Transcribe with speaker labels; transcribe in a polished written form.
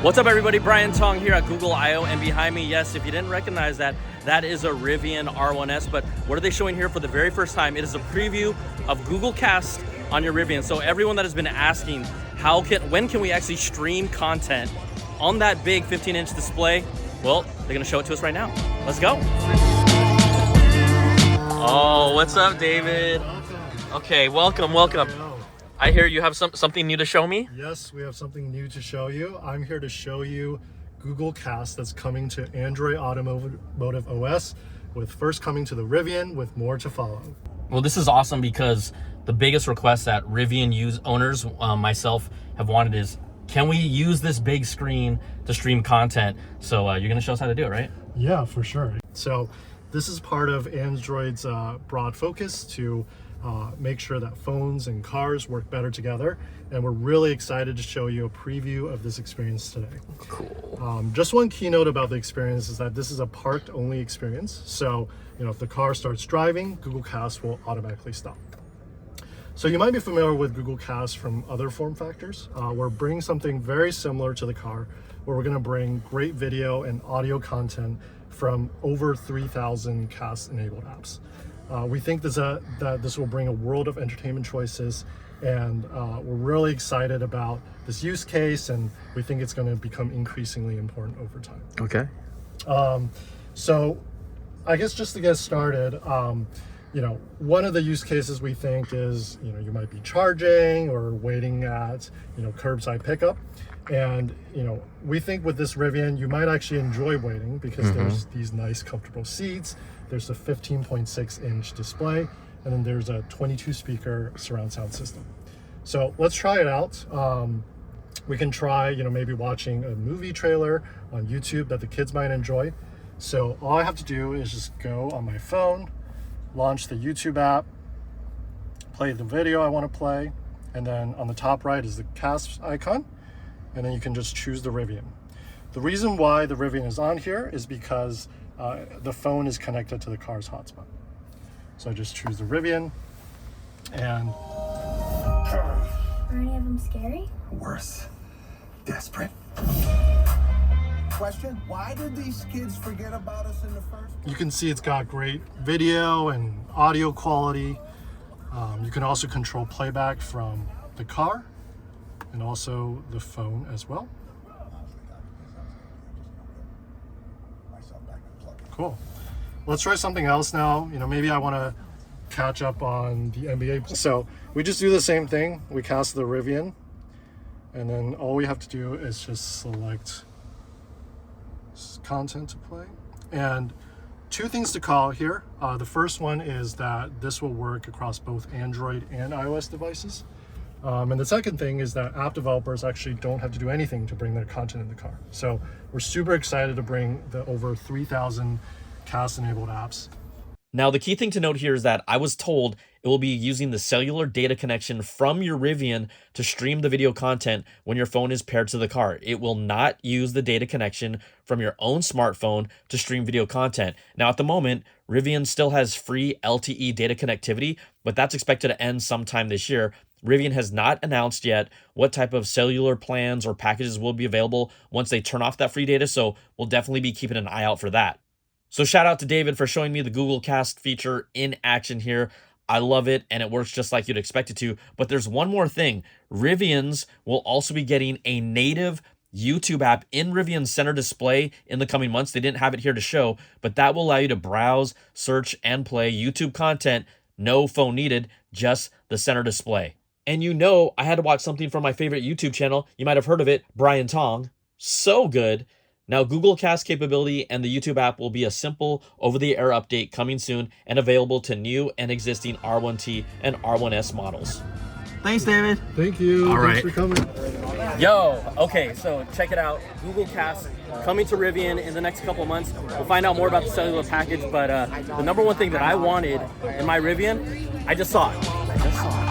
Speaker 1: What's up, everybody? Brian Tong here at Google I/O, and behind me, yes, if you didn't recognize that, that is a Rivian R1S. But what are they showing here for the very first time? It is a preview of Google Cast on your Rivian. So everyone that has been asking, when can we actually stream content on that big 15-inch display? Well, they're gonna show it to us right now. Let's go. Oh, what's up, David? Okay, welcome. I hear you have something new to show me?
Speaker 2: Yes, we have something new to show you. I'm here to show you Google Cast that's coming to Android Automotive OS, with first coming to the Rivian, with more to follow.
Speaker 1: Well, this is awesome because the biggest request that Rivian owners, myself, have wanted is, can we use this big screen to stream content? So you're gonna show us how to do it, right?
Speaker 2: Yeah, for sure. So this is part of Android's broad focus to make sure that phones and cars work better together, and we're really excited to show you a preview of this experience today.
Speaker 1: Cool.
Speaker 2: Just one keynote about the experience is that this is a parked only experience. So, if the car starts driving, Google Cast will automatically stop. So you might be familiar with Google Cast from other form factors. We're bringing something very similar to the car, where we're going to bring great video and audio content from over 3,000 Cast enabled apps. We think that this will bring a world of entertainment choices, and we're really excited about this use case, and we think it's going to become increasingly important over time.
Speaker 1: Okay.
Speaker 2: So I guess just to get started, one of the use cases we think is, you might be charging or waiting at, curbside pickup. And, we think with this Rivian, you might actually enjoy waiting because there's these nice, comfortable seats. There's a 15.6-inch display, and then there's a 22-speaker surround sound system. So let's try it out. We can try, maybe watching a movie trailer on YouTube that the kids might enjoy. So all I have to do is just go on my phone, launch the YouTube app, play the video I want to play, and then on the top right is the Cast icon, and then you can just choose the Rivian. The reason why the Rivian is on here is because the phone is connected to the car's hotspot. So I just choose the Rivian, and...
Speaker 3: Are any of them scary?
Speaker 4: Worse. Desperate. Question, why did these kids forget about us in the first place?
Speaker 2: You can see it's got great video and audio quality. You can also control playback from the car and also the phone as well. Cool. Let's try something else now. Maybe I want to catch up on the NBA. So we just do the same thing. We cast the Rivian, and then all we have to do is just select content to play. And two things to call here. The first one is that this will work across both Android and iOS devices. And the second thing is that app developers actually don't have to do anything to bring their content in the car. So we're super excited to bring the over 3,000 Cast-enabled apps.
Speaker 1: Now, the key thing to note here is that I was told it will be using the cellular data connection from your Rivian to stream the video content when your phone is paired to the car. It will not use the data connection from your own smartphone to stream video content. Now, at the moment, Rivian still has free LTE data connectivity, but that's expected to end sometime this year. Rivian has not announced yet what type of cellular plans or packages will be available once they turn off that free data, so we'll definitely be keeping an eye out for that. So shout out to David for showing me the Google Cast feature in action here. I love it, and it works just like you'd expect it to. But there's one more thing. Rivians will also be getting a native YouTube app in Rivian's center display in the coming months. They didn't have it here to show, but that will allow you to browse, search, and play YouTube content. No phone needed, just the center display. And I had to watch something from my favorite YouTube channel. You might have heard of it, Brian Tong. So good. Now, Google Cast capability and the YouTube app will be a simple over-the-air update coming soon and available to new and existing R1T and R1S models. Thanks, David.
Speaker 2: Thank you.
Speaker 1: All
Speaker 2: Thanks
Speaker 1: right.
Speaker 2: for coming.
Speaker 1: Yo, okay, so check it out. Google Cast coming to Rivian in the next couple of months. We'll find out more about the cellular package, but the number one thing that I wanted in my Rivian, I just saw it.